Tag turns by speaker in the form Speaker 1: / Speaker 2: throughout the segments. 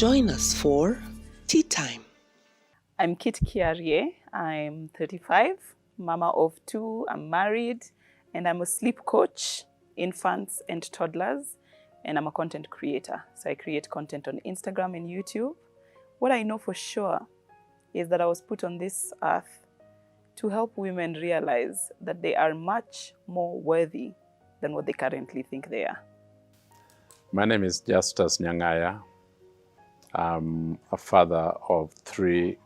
Speaker 1: Join us for Tea Time.
Speaker 2: I'm Kitt Chief. I'm 35, mama of 2. I'm married, and I'm a sleep coach, infants and toddlers, and I'm a content creator. So I create content on Instagram and YouTube. What I know for sure is that I was put on this earth to help women realize that they are much more worthy than what they currently think they are.
Speaker 3: My name is Justus Nyangaya. I'm a father of 3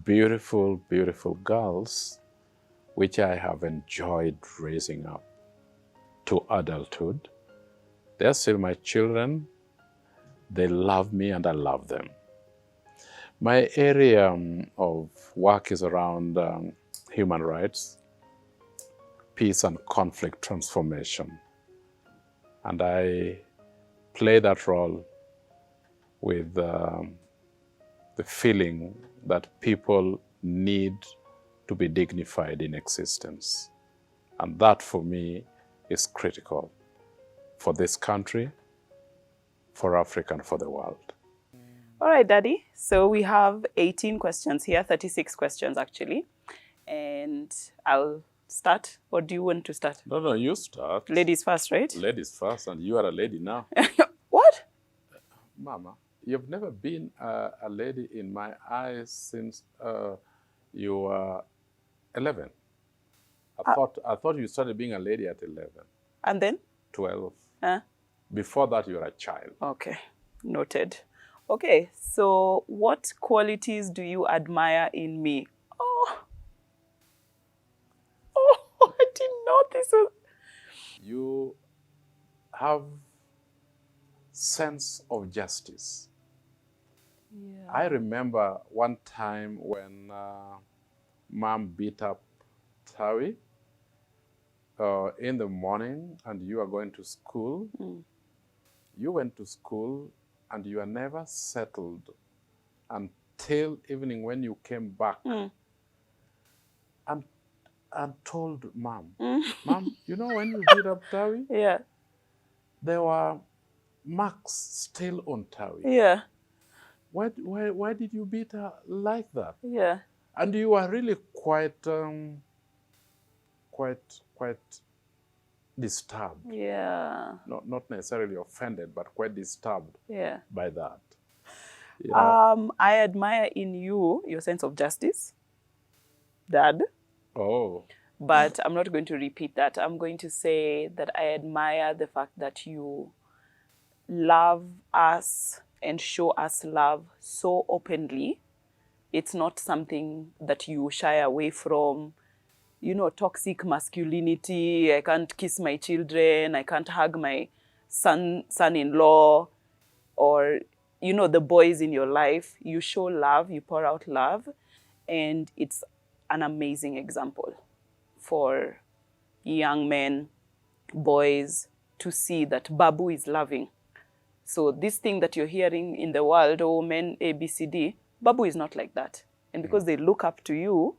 Speaker 3: beautiful, beautiful girls, which I have enjoyed raising up to adulthood. They're still my children. They love me and I love them. My area of work is around human rights, peace and conflict transformation. And I play that role with the feeling that people need to be dignified in existence. And that for me is critical for this country, for Africa, and for the world.
Speaker 2: All right, Daddy. So we have 18 questions here, 36 questions actually. And I'll start, or do you want to start?
Speaker 3: No, you start.
Speaker 2: Ladies first, right?
Speaker 3: Ladies first, and you are a lady now.
Speaker 2: What?
Speaker 3: Mama, you've never been a lady in my eyes since you were 11. I thought you started being a lady at 11.
Speaker 2: And then?
Speaker 3: 12. Before that, you were a child.
Speaker 2: Okay, noted. Okay, so what qualities do you admire in me? Oh, I didn't know this was...
Speaker 3: You have sense of justice.
Speaker 2: Yeah.
Speaker 3: I remember one time when Mom beat up Tawi in the morning and you are going to school. You went to school and you are never settled until evening when you came back and told Mom, Mom, you know when you beat up Tawi?
Speaker 2: Yeah.
Speaker 3: There were marks still on Tawi.
Speaker 2: Yeah.
Speaker 3: Why did you beat her like that?
Speaker 2: Yeah.
Speaker 3: And you were really quite disturbed.
Speaker 2: Yeah.
Speaker 3: Not necessarily offended, but quite disturbed by that.
Speaker 2: Yeah. I admire in you your sense of justice, Dad.
Speaker 3: Oh.
Speaker 2: But I'm not going to repeat that. I'm going to say that I admire the fact that you love us and show us love so openly. It's not something that you shy away from. You know, toxic masculinity. I can't kiss my children. I can't hug my son-in-law, or, you know, the boys in your life. You show love, you pour out love, and it's an amazing example for young men, boys, to see that Babu is loving. So this thing that you're hearing in the world, oh, men, A, B, C, D, Babu is not like that. And because they look up to you,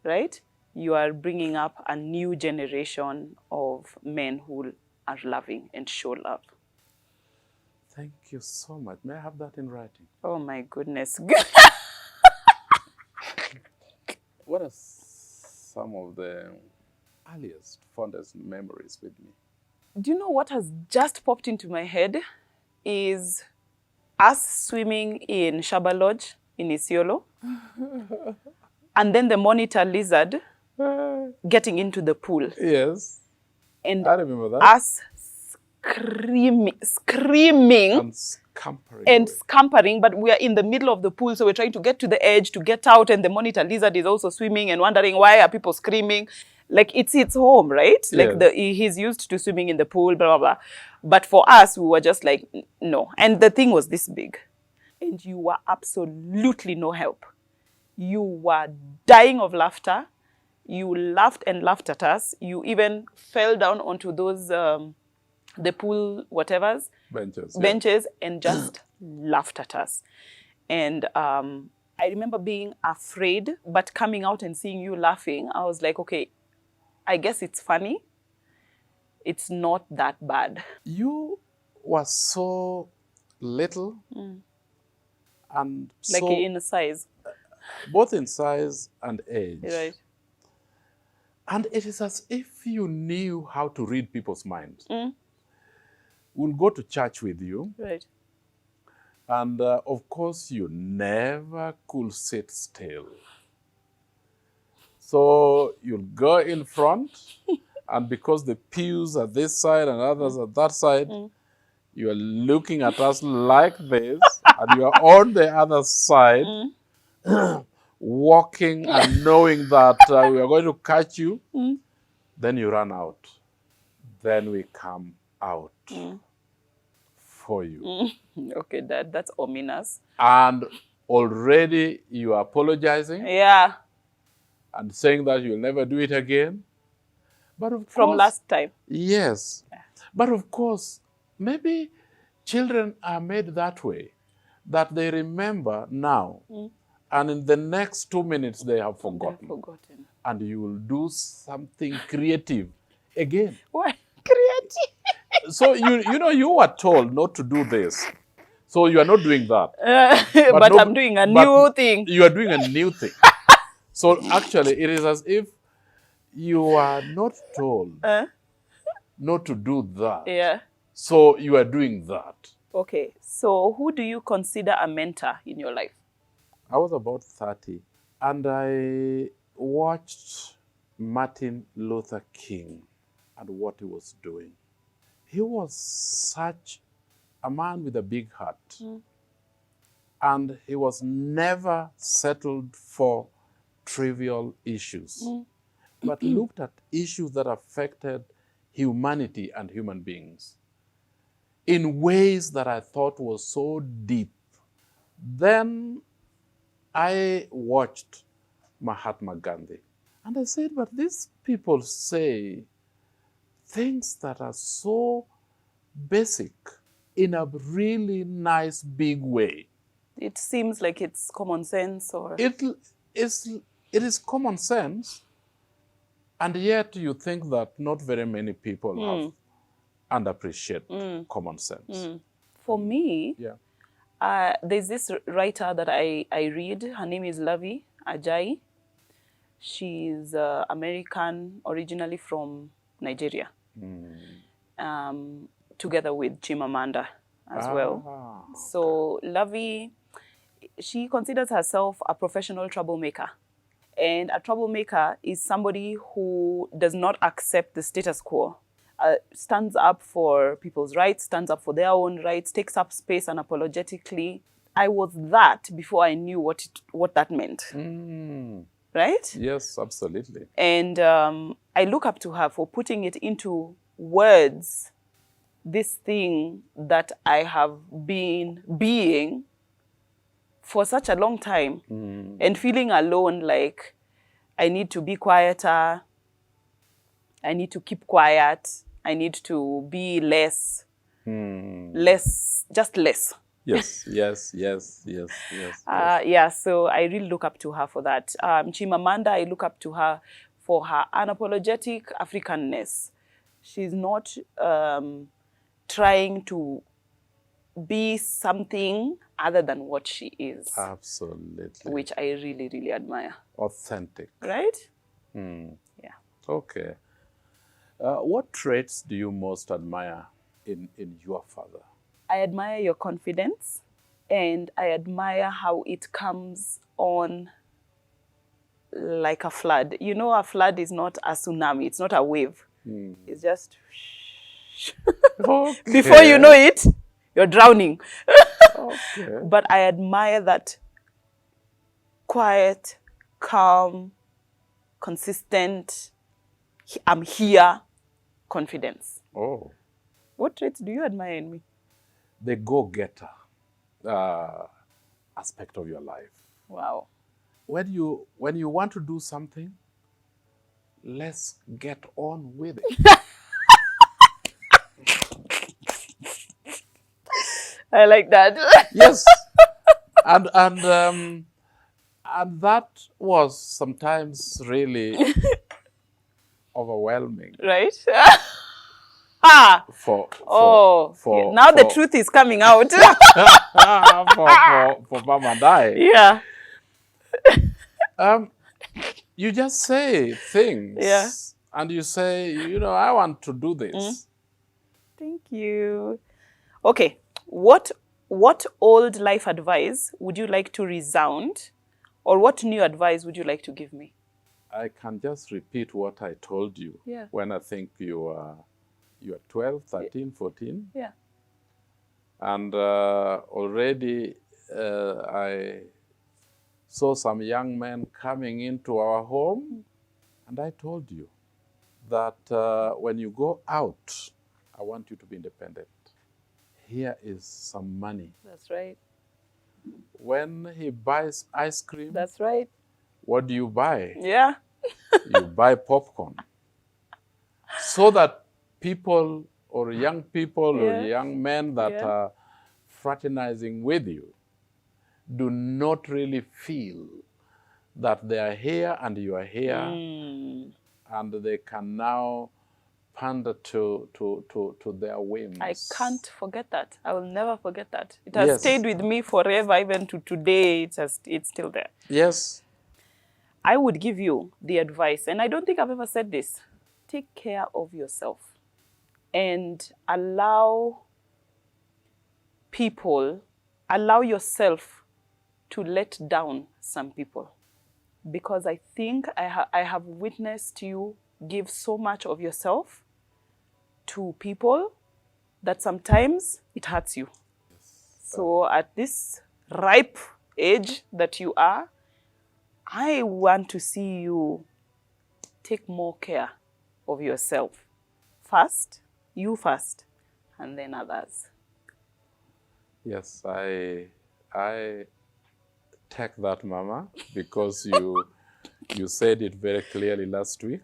Speaker 2: right, you are bringing up a new generation of men who are loving and show love.
Speaker 3: Thank you so much. May I have that in writing?
Speaker 2: Oh, my goodness.
Speaker 3: What are some of the earliest, fondest memories with me?
Speaker 2: Do you know what has just popped into my head is us swimming in Shaba Lodge in Isiolo. And then the monitor lizard getting into the pool.
Speaker 3: Yes,
Speaker 2: and
Speaker 3: I remember that.
Speaker 2: Us screaming
Speaker 3: and
Speaker 2: scampering, but we are in the middle of the pool, so we're trying to get to the edge to get out, and the monitor lizard is also swimming and wondering why are people screaming. Like, it's its home, right? Like, he's used to swimming in the pool, blah, blah, blah. But for us, we were just like, no. And the thing was this big. And you were absolutely no help. You were dying of laughter. You laughed and laughed at us. You even fell down onto those, the pool whatevers, benches and just laughed at us. And I remember being afraid, but coming out and seeing you laughing, I was like, okay, I guess it's funny. It's not that bad.
Speaker 3: You were so little And
Speaker 2: Like
Speaker 3: so,
Speaker 2: in size.
Speaker 3: both in size and age.
Speaker 2: Right.
Speaker 3: And it is as if you knew how to read people's minds. We'll go to church with you.
Speaker 2: Right.
Speaker 3: And of course, you never could sit still. So you'll go in front, and because the pews are this side and others are that side, you are looking at us like this, and you are on the other side, walking and knowing that we are going to catch you. Then you run out. Then we come out for you.
Speaker 2: Okay, Dad, that's ominous.
Speaker 3: And already you are apologizing
Speaker 2: Yeah.
Speaker 3: and saying that you'll never do it again. But of
Speaker 2: From
Speaker 3: course,
Speaker 2: last time.
Speaker 3: yes. But of course, maybe children are made that way, that they remember now, and in the next 2 minutes they have forgotten.
Speaker 2: Forgotten.
Speaker 3: And you will do something creative again.
Speaker 2: Why? Creative.
Speaker 3: So you were told not to do this. So you are not doing that.
Speaker 2: But I'm doing a new thing.
Speaker 3: You are doing a new thing. So actually, it is as if you are not told not to do that.
Speaker 2: Yeah.
Speaker 3: So you are doing that.
Speaker 2: Okay. So who do you consider a mentor in your life?
Speaker 3: I was about 30, and I watched Martin Luther King and what he was doing. He was such a man with a big heart. And he was never settled for trivial issues, but looked at issues that affected humanity and human beings in ways that I thought was so deep. Then I watched Mahatma Gandhi, and I said, but these people say things that are so basic in a really nice, big way.
Speaker 2: It seems like it's common sense, or
Speaker 3: It is common sense, and yet you think that not very many people have and appreciate common sense.
Speaker 2: For me, there's this writer that I read. Her name is Lavi Ajayi. She's American, originally from Nigeria, together with Chimamanda as well. So Lavi, she considers herself a professional troublemaker. And a troublemaker is somebody who does not accept the status quo, stands up for people's rights, stands up for their own rights, takes up space unapologetically. I was that before I knew what that meant. Right?
Speaker 3: Yes, absolutely.
Speaker 2: And I look up to her for putting it into words, this thing that I have been being for such a long time, and feeling alone, like I need to be quieter, I need to keep quiet, I need to be less. Yes. Yeah, so I really look up to her for that. Chimamanda, I look up to her for her unapologetic Africanness. She's not trying to be something other than what she is.
Speaker 3: Absolutely.
Speaker 2: Which I really, really admire.
Speaker 3: Authentic.
Speaker 2: Right? Yeah.
Speaker 3: Okay. What traits do you most admire in your father?
Speaker 2: I admire your confidence, and I admire how it comes on like a flood. You know, a flood is not a tsunami. It's not a wave. It's just...
Speaker 3: Okay.
Speaker 2: Before you know it, you're drowning.
Speaker 3: Okay.
Speaker 2: But I admire that quiet, calm, consistent, I'm here confidence.
Speaker 3: Oh.
Speaker 2: What traits do you admire in me?
Speaker 3: The go-getter aspect of your life.
Speaker 2: Wow.
Speaker 3: When you want to do something, let's get on with it.
Speaker 2: I like that.
Speaker 3: Yes. And that was sometimes really overwhelming.
Speaker 2: Right? Now the truth is coming out.
Speaker 3: for Mama and I.
Speaker 2: Yeah.
Speaker 3: You just say things.
Speaker 2: Yeah.
Speaker 3: And you say, you know, I want to do this.
Speaker 2: Thank you. Okay. What old life advice would you like to resound? Or what new advice would you like to give me?
Speaker 3: I can just repeat what I told you when I think you are 12, 13, 14.
Speaker 2: Yeah.
Speaker 3: And already I saw some young men coming into our home. And I told you that when you go out, I want you to be independent. Here is some money.
Speaker 2: That's right.
Speaker 3: When he buys ice cream,
Speaker 2: that's right.
Speaker 3: What do you buy?
Speaker 2: Yeah.
Speaker 3: You buy popcorn. So that people or young people or young men that are fraternizing with you do not really feel that they are here and you are here, and they can now pander to their whims.
Speaker 2: I can't forget that. I will never forget that. It has stayed with me forever, even to today. It's still there.
Speaker 3: Yes.
Speaker 2: I would give you the advice, and I don't think I've ever said this. Take care of yourself and allow yourself to let down some people. Because I think I have witnessed you give so much of yourself to people that sometimes it hurts you. Yes. So at this ripe age that you are, I want to see you take more care of yourself. First, you first, and then others.
Speaker 3: Yes, I take that, Mama, because you said it very clearly last week.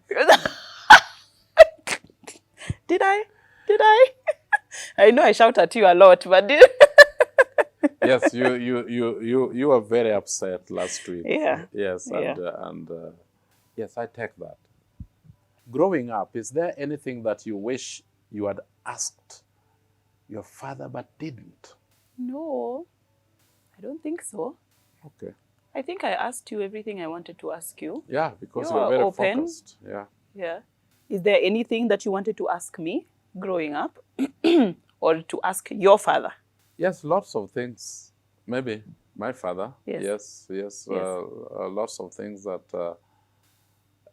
Speaker 2: Did I? I know I shout at you a lot, but
Speaker 3: yes, you were very upset last week.
Speaker 2: Yeah.
Speaker 3: Yes, and yes, I take that. Growing up, is there anything that you wish you had asked your father but didn't?
Speaker 2: No, I don't think so.
Speaker 3: Okay.
Speaker 2: I think I asked you everything I wanted to ask you.
Speaker 3: Yeah, because you're very
Speaker 2: open.
Speaker 3: Focused. Yeah.
Speaker 2: Yeah. Is there anything that you wanted to ask me growing up or to ask your father?
Speaker 3: Yes, lots of things. Maybe my father.
Speaker 2: Yes.
Speaker 3: Yes. Lots of things that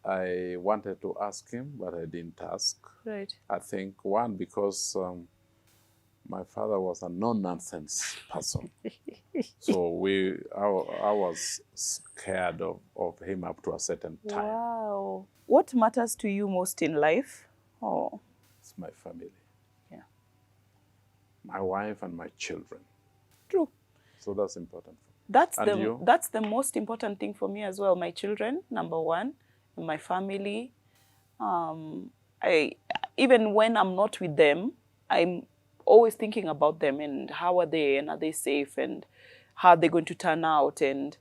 Speaker 3: I wanted to ask him, but I didn't ask.
Speaker 2: Right.
Speaker 3: I think one, because my father was a no-nonsense person. So I was scared of him up to a certain time.
Speaker 2: Wow. What matters to you most in life? Oh.
Speaker 3: It's my family.
Speaker 2: Yeah.
Speaker 3: My wife and my children.
Speaker 2: True.
Speaker 3: So that's important for
Speaker 2: me. That's the most important thing for me as well. My children, number one, and my family. Even when I'm not with them, I'm always thinking about them and how are they and are they safe and how are they going to turn out and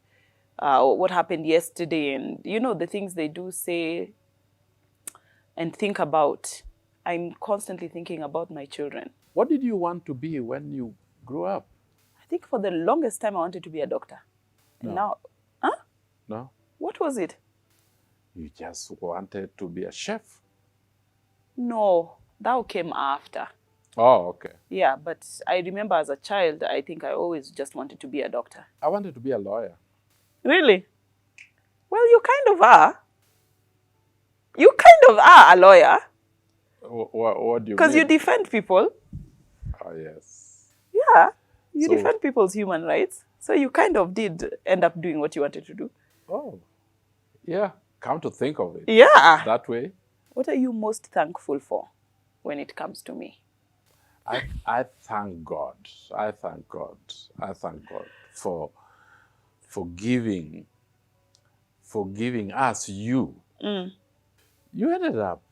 Speaker 2: what happened yesterday and the things they do say and think about. I'm constantly thinking about my children.
Speaker 3: What did you want to be when you grew up?
Speaker 2: I think for the longest time I wanted to be a doctor.
Speaker 3: No.
Speaker 2: And now,
Speaker 3: No.
Speaker 2: What was it?
Speaker 3: You just wanted to be a chef?
Speaker 2: No, that came after.
Speaker 3: Oh, okay.
Speaker 2: Yeah, but I remember as a child, I think I always just wanted to be a doctor.
Speaker 3: I wanted to be a lawyer.
Speaker 2: Really? Well, you kind of are. You kind of are a lawyer.
Speaker 3: What do you mean?
Speaker 2: Because you defend people.
Speaker 3: Oh, yes.
Speaker 2: Yeah, you defend people's human rights. So you kind of did end up doing what you wanted to do.
Speaker 3: Oh, yeah. Come to think of it.
Speaker 2: Yeah.
Speaker 3: That way.
Speaker 2: What are you most thankful for when it comes to me?
Speaker 3: I thank God. I thank God for giving us you. You ended up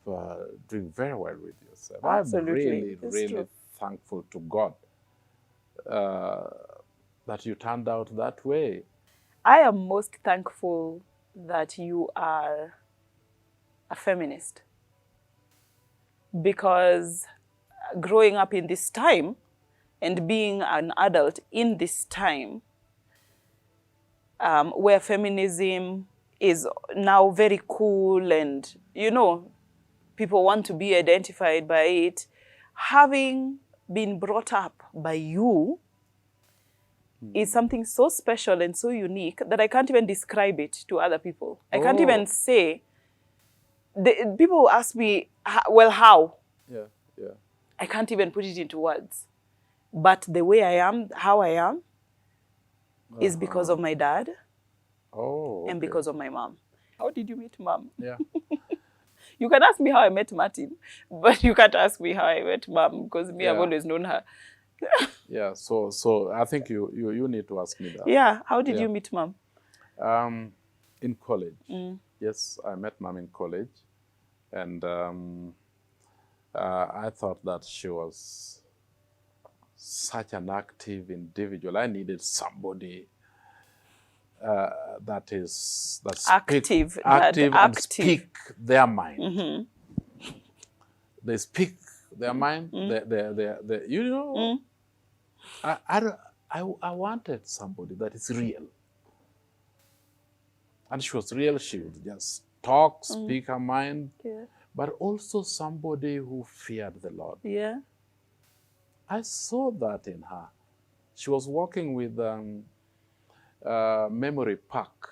Speaker 3: doing very well with yourself.
Speaker 2: Absolutely.
Speaker 3: I'm really thankful to God that you turned out that way.
Speaker 2: I am most thankful that you are a feminist, because growing up in this time and being an adult in this time, where feminism is now very cool and, you know, people want to be identified by it, having been brought up by you is something so special and so unique that I can't even describe it to other people. I can't even say. People ask me, well, how?
Speaker 3: Yeah, yeah.
Speaker 2: I can't even put it into words. But the way I am, how I am, is because of my dad and because of my mom. How did you meet mom?
Speaker 3: Yeah.
Speaker 2: You can ask me how I met Martin, but you can't ask me how I met mom, because me, I've
Speaker 3: Yeah.
Speaker 2: always known her.
Speaker 3: Yeah, so I think you need to ask me that.
Speaker 2: Yeah, how did
Speaker 3: Yeah.
Speaker 2: you meet mom?
Speaker 3: In college. Yes, I met mom in college. And I thought that she was such an active individual. I needed somebody that's
Speaker 2: Active,
Speaker 3: active
Speaker 2: Dad,
Speaker 3: and
Speaker 2: active.
Speaker 3: speak their mind. They speak their mind. They you know, I wanted somebody that is real. And she was real. She would just talk, speak her mind, but also somebody who feared the Lord.
Speaker 2: Yeah.
Speaker 3: I saw that in her. She was working with memory park.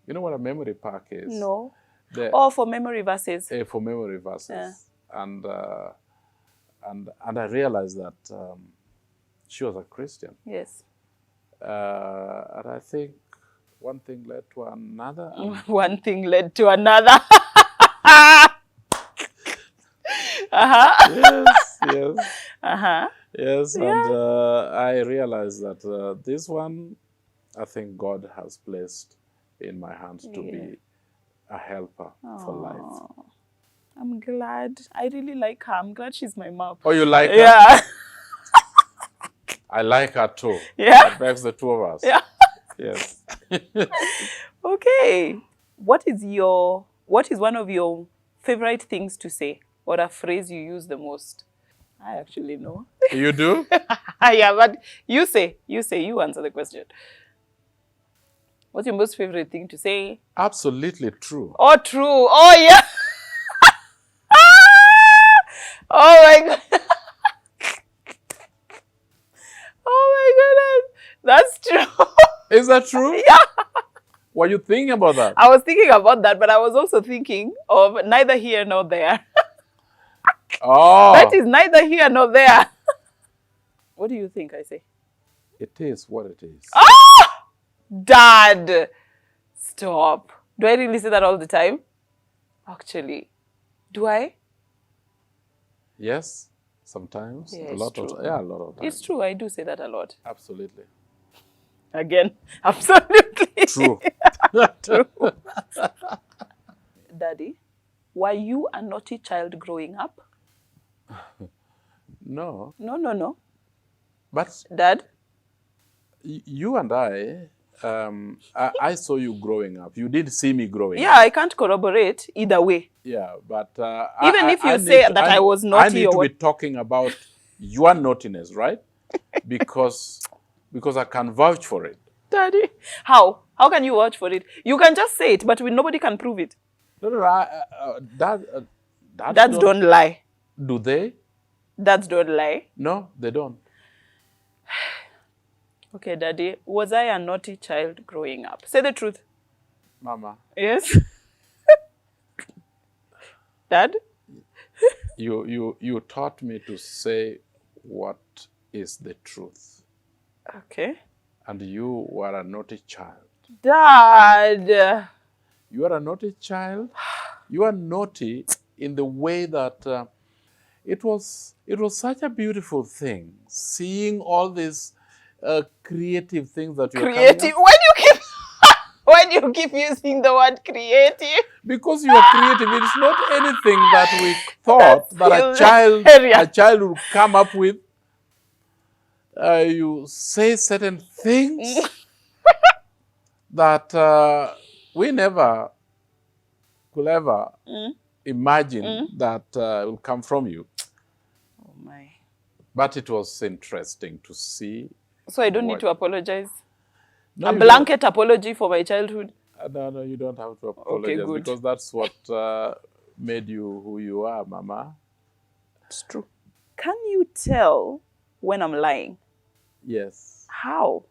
Speaker 3: You know what a memory park is?
Speaker 2: No.
Speaker 3: The,
Speaker 2: For memory verses.
Speaker 3: for memory verses.
Speaker 2: Yeah.
Speaker 3: And I realized that she was a Christian.
Speaker 2: Yes.
Speaker 3: And I think one thing led to another.
Speaker 2: One thing led to another.
Speaker 3: Yes. Yes, and I realized that this one, I think God has placed in my hands to be a helper for life.
Speaker 2: I'm glad. I really like her. I'm glad she's my mom.
Speaker 3: Oh, you like her?
Speaker 2: Yeah.
Speaker 3: I like her too.
Speaker 2: Yeah.
Speaker 3: That makes the two of us.
Speaker 2: Yeah.
Speaker 3: Yes.
Speaker 2: Okay. What is one of your favorite things to say, or a phrase you use the most? I actually know.
Speaker 3: You do?
Speaker 2: Yeah, but you answer the question. What's your most favorite thing to say?
Speaker 3: Absolutely true.
Speaker 2: Oh, true. Oh, yeah. Oh, my God. Oh, my goodness. That's true.
Speaker 3: Is that true?
Speaker 2: Yeah.
Speaker 3: Were you thinking about that?
Speaker 2: I was thinking about that, but I was also thinking of neither here nor there.
Speaker 3: Oh.
Speaker 2: That is neither here nor there. What do you think I say?
Speaker 3: It is what it is.
Speaker 2: Ah! Dad! Stop. Do I really say that all the time? Actually. Do I?
Speaker 3: Yes, sometimes.
Speaker 2: Yeah,
Speaker 3: a lot of times.
Speaker 2: It's true. I do say that a lot.
Speaker 3: Absolutely.
Speaker 2: Again, absolutely.
Speaker 3: True.
Speaker 2: True. Daddy, were you a naughty child growing up?
Speaker 3: No.
Speaker 2: No.
Speaker 3: But
Speaker 2: Dad?
Speaker 3: you and I saw you growing up. You did see me growing up.
Speaker 2: Yeah, I can't corroborate either way.
Speaker 3: Yeah, but
Speaker 2: Even if you say that I was naughty
Speaker 3: I need
Speaker 2: or
Speaker 3: to
Speaker 2: what?
Speaker 3: be talking about your naughtiness, right? because I can vouch for it.
Speaker 2: Daddy, how? How can you vouch for it? You can just say it, but nobody can prove it.
Speaker 3: No.
Speaker 2: Dads don't lie.
Speaker 3: Do they?
Speaker 2: Dads don't lie.
Speaker 3: No, they don't.
Speaker 2: Okay, Daddy, was I a naughty child growing up? Say the truth.
Speaker 3: Mama.
Speaker 2: Yes. Dad?
Speaker 3: You taught me to say what is the truth.
Speaker 2: Okay.
Speaker 3: And you were a naughty child.
Speaker 2: Dad!
Speaker 3: You are a naughty child. You are naughty in the way that it was such a beautiful thing, seeing all these creative things that you are
Speaker 2: creative. Why do you keep using the word creative?
Speaker 3: Because you are creative. It's not anything that we thought that a child would come up with. You say certain things that we never could ever imagine that will come from you.
Speaker 2: Oh my.
Speaker 3: But it was interesting to see.
Speaker 2: So I don't need to apologize?
Speaker 3: No,
Speaker 2: A blanket apology for my childhood?
Speaker 3: No, you don't have to apologize.
Speaker 2: Okay, good.
Speaker 3: Because that's what made you who you are, Mama.
Speaker 2: It's true. Can you tell when I'm lying?
Speaker 3: Yes.
Speaker 2: How?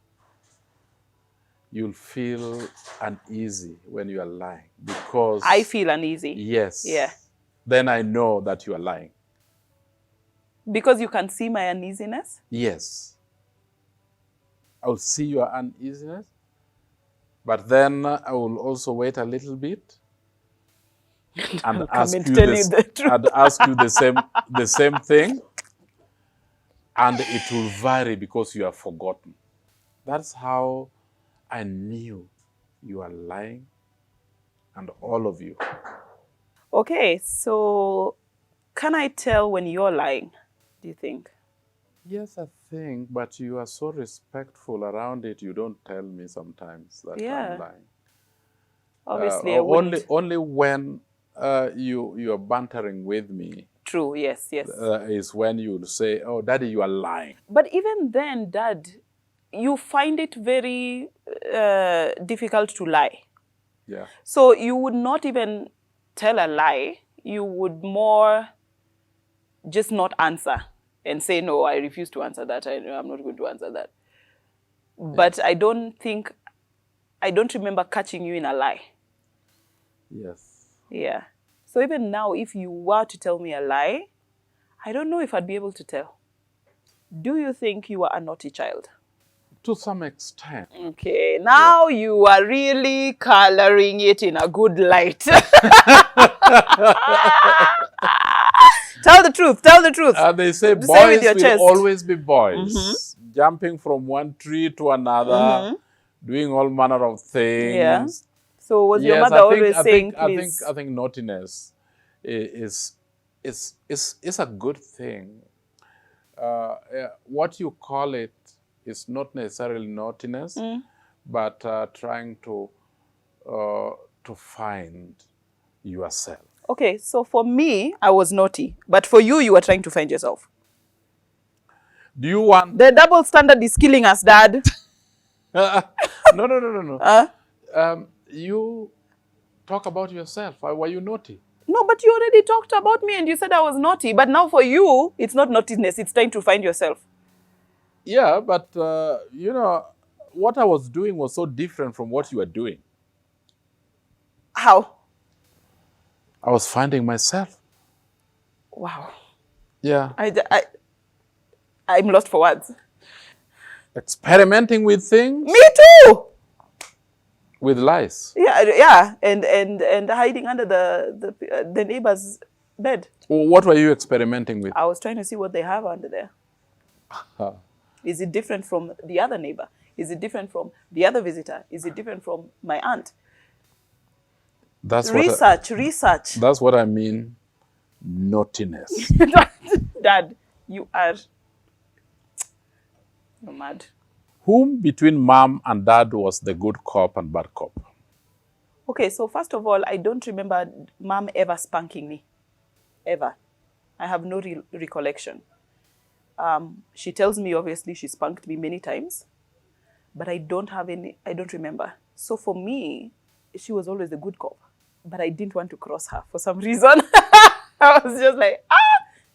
Speaker 3: You'll feel uneasy when you are lying because...
Speaker 2: I feel uneasy?
Speaker 3: Yes.
Speaker 2: Yeah.
Speaker 3: Then I know that you are lying.
Speaker 2: Because you can see my uneasiness?
Speaker 3: Yes. I'll see your uneasiness, but then I will also wait a little bit and ask you the same thing, and it will vary because you have forgotten. That's how I knew you are lying, and all of you.
Speaker 2: Okay, so can I tell when you're lying, do you think?
Speaker 3: Yes, I think, but you are so respectful around it, you don't tell me sometimes that I'm lying.
Speaker 2: Obviously, I wouldn't.
Speaker 3: Only when you are bantering with me.
Speaker 2: True, yes.
Speaker 3: Is when you say, oh, Daddy, you are lying.
Speaker 2: But even then, Dad, you find it very difficult to lie.
Speaker 3: Yeah.
Speaker 2: So you would not even tell a lie. You would more just not answer and say, no, I refuse to answer that. I'm not going to answer that. But I don't remember catching you in a lie.
Speaker 3: Yes.
Speaker 2: Yeah. So even now, if you were to tell me a lie, I don't know if I'd be able to tell. Do you think you are a naughty child?
Speaker 3: To some extent.
Speaker 2: Okay, now you are really coloring it in a good light. Tell the truth.
Speaker 3: They say boys will always be boys, jumping from one tree to another, doing all manner of things.
Speaker 2: Yeah. So was your mother always saying, please?
Speaker 3: I think naughtiness is a good thing. What you call it is not necessarily naughtiness, but trying to find yourself.
Speaker 2: Okay, so for me, I was naughty, but for you, you were trying to find yourself.
Speaker 3: Do you want...
Speaker 2: The double standard is killing us, Dad.
Speaker 3: No. You talk about yourself. Were you naughty?
Speaker 2: No, but you already talked about me and you said I was naughty. But now for you, it's not naughtiness. It's trying to find yourself.
Speaker 3: Yeah, but, you know, what I was doing was so different from what you were doing.
Speaker 2: How?
Speaker 3: I was finding myself.
Speaker 2: Wow.
Speaker 3: Yeah.
Speaker 2: I'm lost for words.
Speaker 3: Experimenting with things.
Speaker 2: Me too.
Speaker 3: With lies.
Speaker 2: Yeah, and hiding under the neighbor's bed.
Speaker 3: What were you experimenting with?
Speaker 2: I was trying to see what they have under there. Is it different from the other neighbor? Is it different from the other visitor? Is it different from my aunt?
Speaker 3: That's
Speaker 2: research.
Speaker 3: That's what I mean. Naughtiness.
Speaker 2: Dad, you're mad.
Speaker 3: Whom between mom and dad was the good cop and bad cop?
Speaker 2: Okay, so first of all, I don't remember mom ever spanking me. Ever. I have no recollection. She tells me, obviously, she spanked me many times. But I don't remember. So for me, she was always the good cop. But I didn't want to cross her for some reason. I was just like,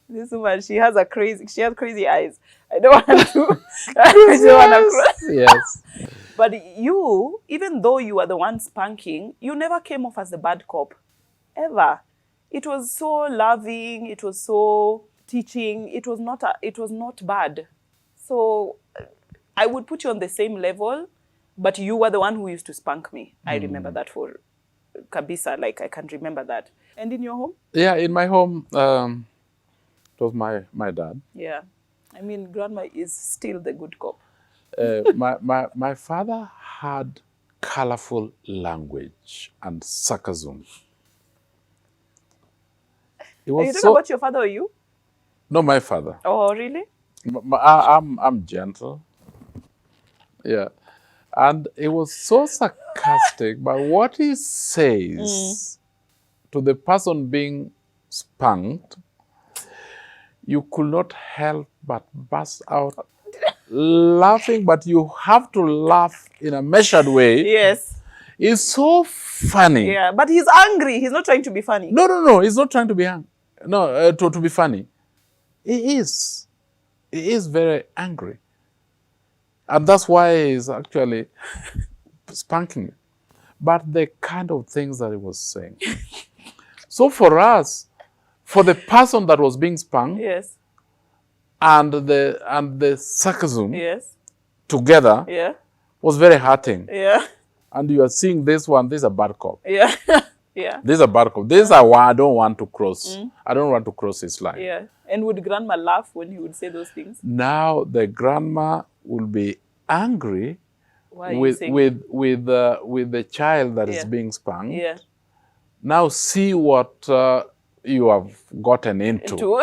Speaker 2: this woman, she has crazy eyes. I don't want to. I don't want to cross.
Speaker 3: Yes.
Speaker 2: But you, even though you were the one spanking, you never came off as the bad cop, ever. It was so loving. It was so teaching. It was not bad. So I would put you on the same level, but you were the one who used to spank me. I remember that for kabisa. Like, I can remember that. And in your home?
Speaker 3: Yeah, in my home, it was my dad.
Speaker 2: Yeah. I mean, grandma is still the good cop.
Speaker 3: My father had colorful language and sarcasm.
Speaker 2: Are you talking about your father or you?
Speaker 3: No, my father.
Speaker 2: Oh, really?
Speaker 3: I'm gentle. Yeah. And it was so sarcastic, but what he says to the person being spanked, you could not help but burst out laughing, but you have to laugh in a measured way.
Speaker 2: Yes.
Speaker 3: It's so funny.
Speaker 2: Yeah, but he's angry. He's not trying to be funny.
Speaker 3: No. He's not trying to be to be funny. He is. He is very angry. And that's why he's actually spanking me. But the kind of things that he was saying. So for us, for the person that was being spanked,
Speaker 2: Yes.
Speaker 3: and the sarcasm
Speaker 2: Yes.
Speaker 3: together
Speaker 2: Yeah.
Speaker 3: was very hurting.
Speaker 2: Yeah.
Speaker 3: And you are seeing this one, this is a bad cop.
Speaker 2: Yeah. Yeah.
Speaker 3: This is a bad cop. This is a one I don't want to cross. I don't want to cross his line.
Speaker 2: Yeah. And would grandma laugh when he would say those things?
Speaker 3: Now the grandma will be angry
Speaker 2: Why are you
Speaker 3: with
Speaker 2: saying
Speaker 3: the child that is
Speaker 2: Yeah.
Speaker 3: being spanked.
Speaker 2: Yeah.
Speaker 3: Now see what you have gotten into.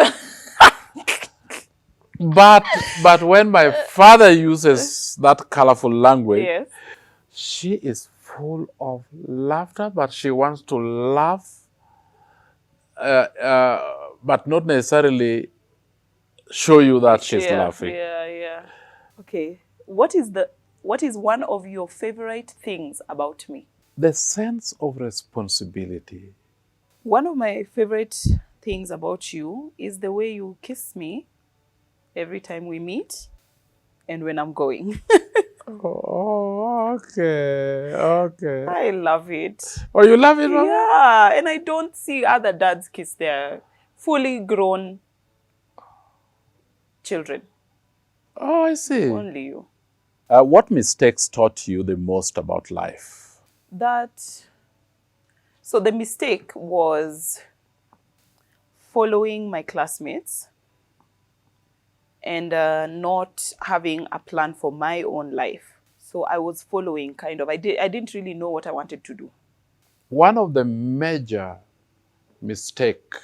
Speaker 3: But when my father uses that colorful language,
Speaker 2: Yes.
Speaker 3: she is full of laughter, but she wants to laugh, but not necessarily show you that she's laughing.
Speaker 2: Yeah, yeah. Okay. What is one of your favorite things about me?
Speaker 3: The sense of responsibility.
Speaker 2: One of my favorite things about you is the way you kiss me every time we meet and when I'm going.
Speaker 3: Oh, okay.
Speaker 2: I love it.
Speaker 3: Oh, you love it, Mama?
Speaker 2: Yeah, and I don't see other dads kiss their fully grown children.
Speaker 3: Oh, I see.
Speaker 2: Only you.
Speaker 3: What mistakes taught you the most about life?
Speaker 2: So the mistake was following my classmates and not having a plan for my own life. So I was following kind of. I didn't really know what I wanted to do.
Speaker 3: One of the major mistake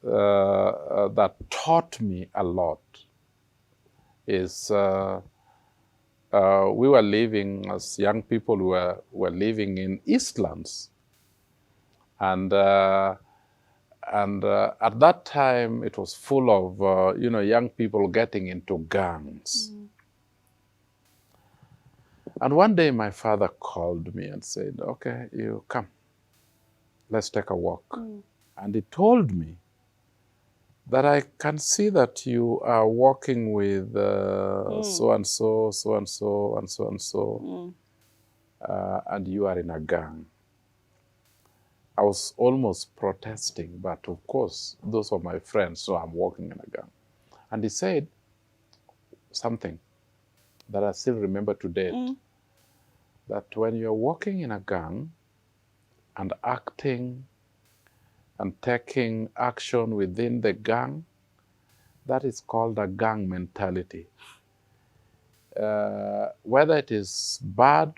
Speaker 3: that taught me a lot is we were living, as young people, were living in Eastlands. And at that time, it was full of, young people getting into gangs. And one day, my father called me and said, okay, you come. Let's take a walk. And he told me that I can see that you are walking with so-and-so, so-and-so, and so-and-so, and you are in a gang. I was almost protesting, but of course, those are my friends, so I'm walking in a gang. And he said something that I still remember to date, that when you're walking in a gang and acting and taking action within the gang, that is called a gang mentality. Whether it is bad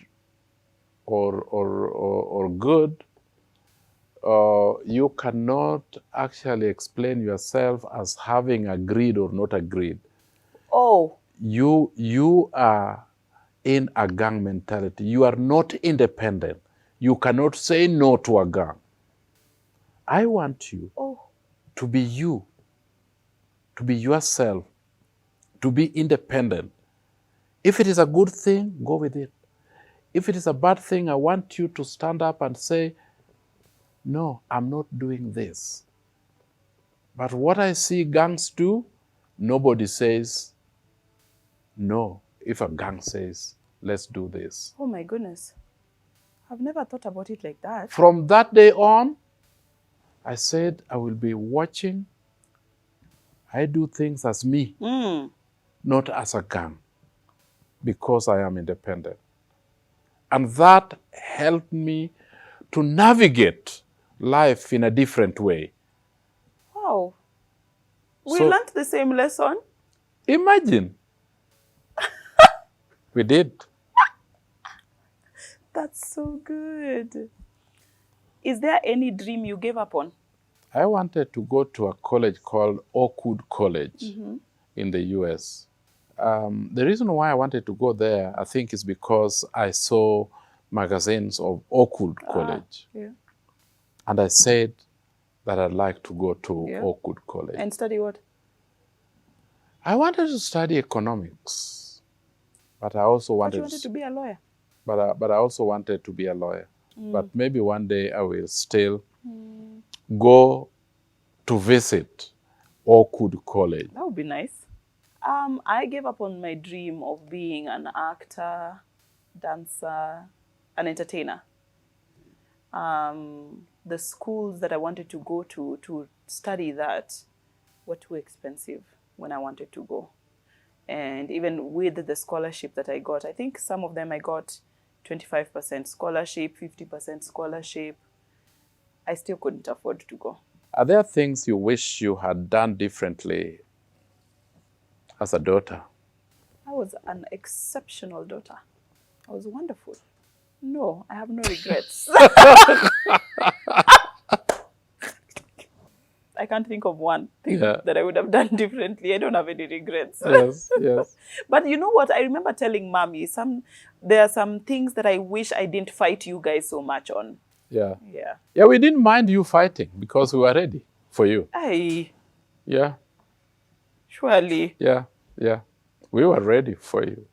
Speaker 3: or good, you cannot actually explain yourself as having agreed or not agreed.
Speaker 2: Oh.
Speaker 3: You are in a gang mentality. You are not independent. You cannot say no to a gang. I want you to be you, to be yourself, to be independent. If it is a good thing, go with it. If it is a bad thing, I want you to stand up and say, no, I'm not doing this. But what I see gangs do, nobody says no. If a gang says, let's do this.
Speaker 2: Oh my goodness. I've never thought about it like that.
Speaker 3: From that day on, I said I will be watching. I do things as me, not as a gang, because I am independent. And that helped me to navigate life in a different way.
Speaker 2: Wow. We
Speaker 3: So-
Speaker 2: learned the same lesson.
Speaker 3: Imagine. We did.
Speaker 2: That's so good. Is there any dream you gave up on?
Speaker 3: I wanted to go to a college called Oakwood College in the US. The reason why I wanted to go there, I think, is because I saw magazines of Oakwood College.
Speaker 2: Yeah.
Speaker 3: And I said, that I'd like to go to
Speaker 2: Yeah.
Speaker 3: Oakwood College.
Speaker 2: And study what?
Speaker 3: I wanted to study economics, but I also
Speaker 2: But
Speaker 3: wanted,
Speaker 2: you wanted to be a lawyer.
Speaker 3: but I also wanted to be a lawyer. But maybe one day I will still go to visit Oakwood College.
Speaker 2: That would be nice. I gave up on my dream of being an actor, dancer, an entertainer. The schools that I wanted to go to study that were too expensive when I wanted to go. And even with the scholarship that I got, I think some of them I got 25% scholarship, 50% scholarship. I still couldn't afford to go.
Speaker 3: Are there things you wish you had done differently as a daughter?
Speaker 2: I was an exceptional daughter. I was wonderful. No, I have no regrets. I can't think of one thing that I would have done differently. I don't have any regrets.
Speaker 3: Yes, yes.
Speaker 2: But you know what? I remember telling Mommy, there are some things that I wish I didn't fight you guys so much on.
Speaker 3: Yeah.
Speaker 2: Yeah.
Speaker 3: Yeah, we didn't mind you fighting because we were ready for you.
Speaker 2: Aye,
Speaker 3: Yeah,
Speaker 2: surely.
Speaker 3: yeah, yeah. We were ready for you.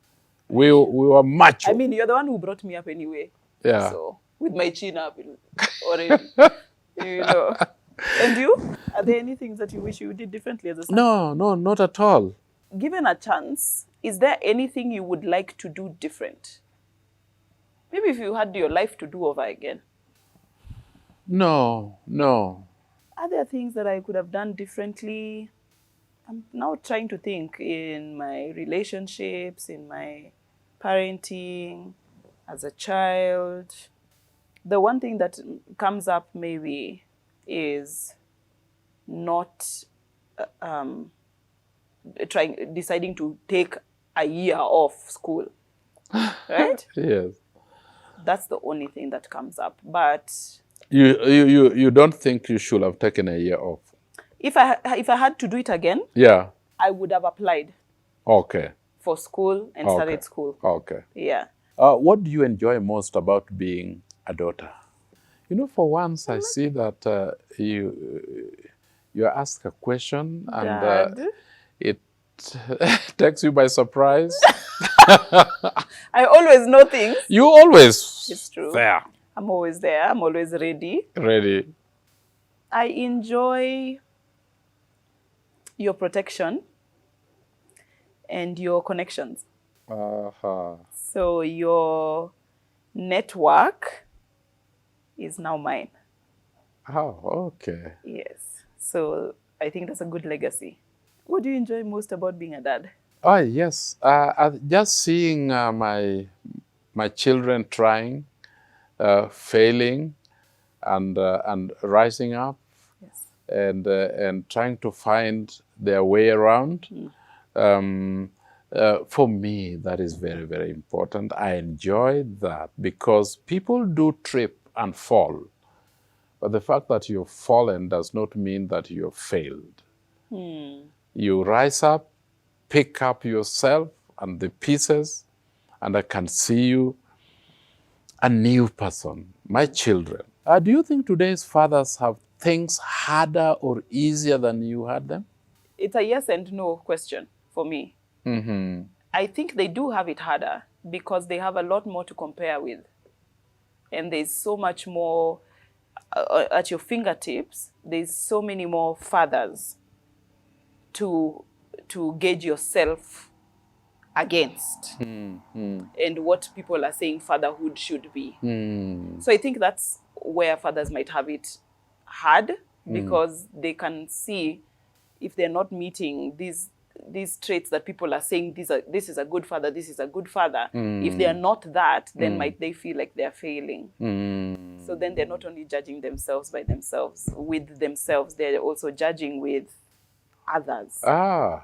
Speaker 3: We were macho.
Speaker 2: I mean, you're the one who brought me up anyway.
Speaker 3: Yeah.
Speaker 2: So, with my chin up already. You know. And you? Are there any things that you wish you did differently as a son?
Speaker 3: No, not at all.
Speaker 2: Given a chance, is there anything you would like to do different? Maybe if you had your life to do over again.
Speaker 3: No.
Speaker 2: Are there things that I could have done differently? I'm now trying to think in my relationships, in my parenting, as a child. The one thing that comes up maybe is not deciding to take a year off school, right?
Speaker 3: Yes.
Speaker 2: That's the only thing that comes up. But
Speaker 3: You don't think you should have taken a year off?
Speaker 2: if I had to do it again,
Speaker 3: Yeah.
Speaker 2: I would have applied
Speaker 3: Okay.
Speaker 2: for school and started school.
Speaker 3: Okay.
Speaker 2: Yeah.
Speaker 3: What do you enjoy most about being a daughter? You know, for once I see that you ask a question and
Speaker 2: Dad?
Speaker 3: it takes you by surprise.
Speaker 2: I always know things.
Speaker 3: You always
Speaker 2: It's true.
Speaker 3: there,
Speaker 2: I'm always there. I'm always ready.
Speaker 3: ready.
Speaker 2: I enjoy your protection and your connections.
Speaker 3: Uh-huh.
Speaker 2: So your network is now mine.
Speaker 3: Oh, okay.
Speaker 2: Yes. So I think that's a good legacy. What do you enjoy most about being a dad?
Speaker 3: Oh, yes. Just seeing my children trying, failing, and rising up,
Speaker 2: Yes.
Speaker 3: and trying to find their way around. For me, that is very, very important. I enjoy that because people do trip and fall. But the fact that you've fallen does not mean that you've failed. You rise up, pick up yourself and the pieces, and I can see you a new person, my children. Do you think today's fathers have things harder or easier than you had them?
Speaker 2: It's a yes and no question for me.
Speaker 3: Mm-hmm.
Speaker 2: I think they do have it harder because they have a lot more to compare with. And there's so much more at your fingertips. There's so many more fathers to gauge yourself against and what people are saying fatherhood should be. So I think that's where fathers might have it hard because they can see if they're not meeting these traits that people are saying this is a good father, this is a good father. If they are not that, then might they feel like they're failing. So then they're not only judging themselves with themselves, they're also judging with others,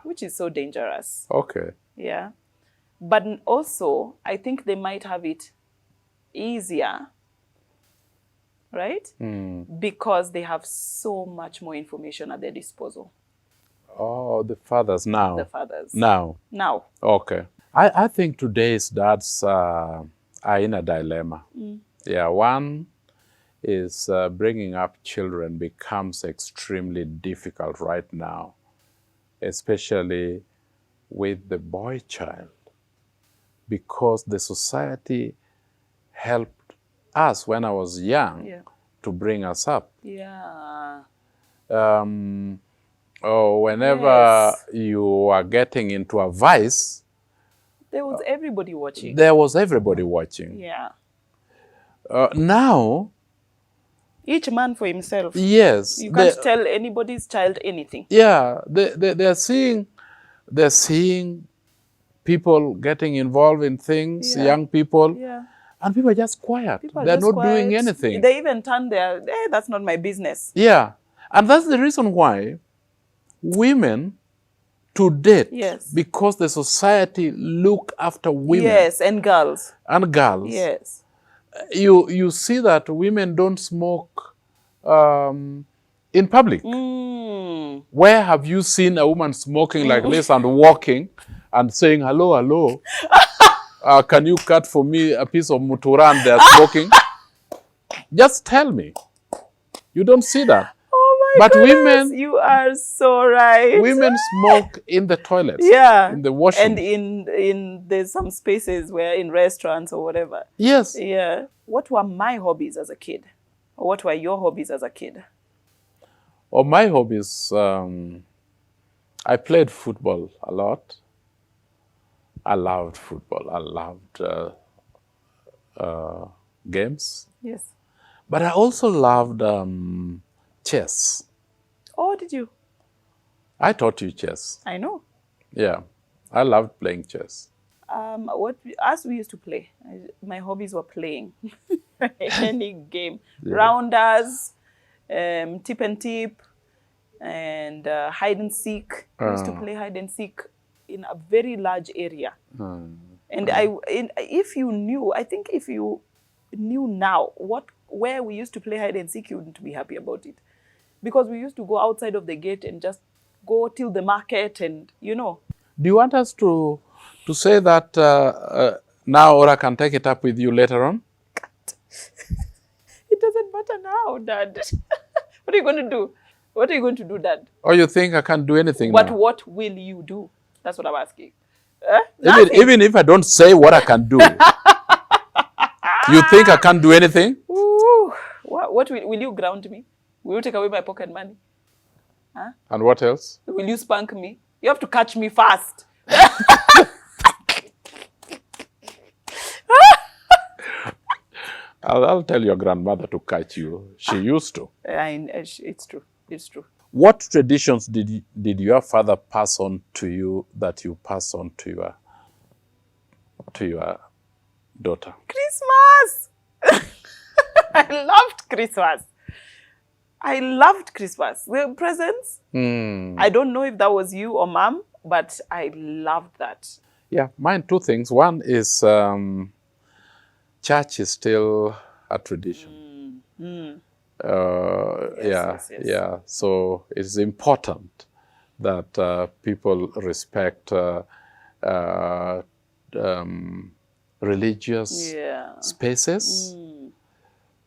Speaker 2: which is so dangerous.
Speaker 3: Okay.
Speaker 2: Yeah. But also, I think they might have it easier, right? Because they have so much more information at their disposal.
Speaker 3: Oh, the fathers now.
Speaker 2: The fathers.
Speaker 3: Now.
Speaker 2: Okay.
Speaker 3: I think today's dads are in a dilemma. Yeah, one is bringing up children becomes extremely difficult right now, especially with the boy child, because the society helped us when I was young
Speaker 2: Yeah.
Speaker 3: to bring us up.
Speaker 2: Yeah.
Speaker 3: Or whenever
Speaker 2: Yes.
Speaker 3: you are getting into a vice,
Speaker 2: There was everybody watching.
Speaker 3: there was everybody watching.
Speaker 2: Yeah.
Speaker 3: Now,
Speaker 2: Each man for himself.
Speaker 3: yes,
Speaker 2: You can't tell anybody's child anything.
Speaker 3: yeah, they're seeing people getting involved in things,
Speaker 2: Yeah.
Speaker 3: young people,
Speaker 2: Yeah.
Speaker 3: and people are just quiet.
Speaker 2: People are
Speaker 3: They're
Speaker 2: just
Speaker 3: not doing
Speaker 2: quiet.
Speaker 3: anything.
Speaker 2: They even turn their, hey, that's not my business.
Speaker 3: Yeah, and that's the reason why women to date,
Speaker 2: Yes.
Speaker 3: because the society look after women
Speaker 2: Yes, and girls.
Speaker 3: and girls.
Speaker 2: Yes.
Speaker 3: You see that women don't smoke in public.
Speaker 2: Mm.
Speaker 3: Where have you seen a woman smoking like this and walking and saying, hello, hello, can you cut for me a piece of mutura, and they're smoking? Just tell me. You don't see that.
Speaker 2: Oh my
Speaker 3: But
Speaker 2: goodness,
Speaker 3: women,
Speaker 2: you are so right.
Speaker 3: women smoke in the toilets,
Speaker 2: Yeah.
Speaker 3: in the washroom.
Speaker 2: And in there's some spaces where in restaurants or whatever.
Speaker 3: Yes.
Speaker 2: Yeah. What were my hobbies as a kid? Or what were your hobbies as a kid?
Speaker 3: Or my hobbies, I played football a lot. I loved football. I loved games.
Speaker 2: Yes.
Speaker 3: But I also loved chess.
Speaker 2: Oh, did you?
Speaker 3: I taught you chess.
Speaker 2: I know.
Speaker 3: Yeah. I loved playing chess.
Speaker 2: As we used to play, my hobbies were playing any game, rounders, tip and tip, and hide and seek. We used to play hide and seek in a very large area. And if you knew, I think if you knew now where we used to play hide and seek, you wouldn't be happy about it, because we used to go outside of the gate and just go till the market, and you know.
Speaker 3: Do you want us to say that now, or I can take it up with you later on?
Speaker 2: It doesn't matter now, Dad. What are you going to do? What are you going to do, Dad?
Speaker 3: Or you think I can't do anything
Speaker 2: But
Speaker 3: now?
Speaker 2: what will you do? That's what I'm asking.
Speaker 3: Even if I don't say what I can do, you think I can't do anything?
Speaker 2: Ooh, what will you ground me? Will you take away my pocket money? Huh?
Speaker 3: And what else?
Speaker 2: Will you spank me? You have to catch me fast.
Speaker 3: I'll tell your grandmother to catch you. She used to.
Speaker 2: It's true. It's true.
Speaker 3: What traditions did your father pass on to you that you pass on to your daughter?
Speaker 2: Christmas! I loved Christmas. I loved Christmas. The presents. I don't know if that was you or Mom, but I loved that.
Speaker 3: Yeah, mine two things. One is church is still a tradition.
Speaker 2: Yes.
Speaker 3: Yeah. So it's important that people respect religious spaces,